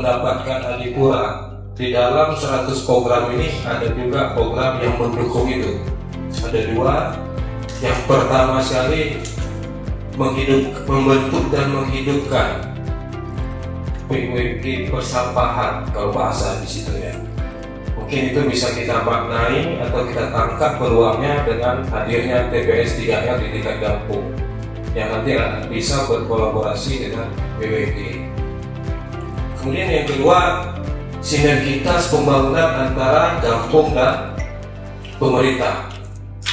mendapatkan adipura. Di dalam 100 program ini ada juga program yang mendukung itu. Ada dua. Yang pertama sekali membentuk dan menghidupkan PWG persampahan, kalau bahasa di situ ya. Mungkin itu bisa kita maknai atau kita tangkap peluangnya dengan hadirnya TPS 3R di tingkat kampung yang nanti bisa berkolaborasi dengan PWG. Kemudian yang kedua, sinergitas pembangunan antara kampung dan pemerintah,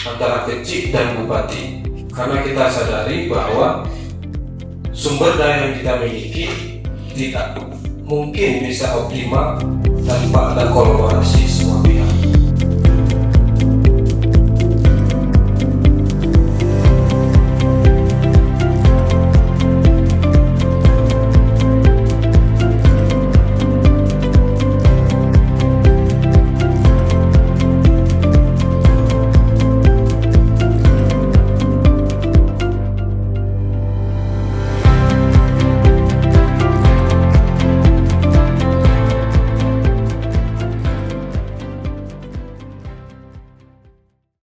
antara kecil dan bupati. Karena kita sadari bahwa sumber daya yang kita miliki tidak mungkin bisa optimal tanpa ada kolaborasi semua pihak.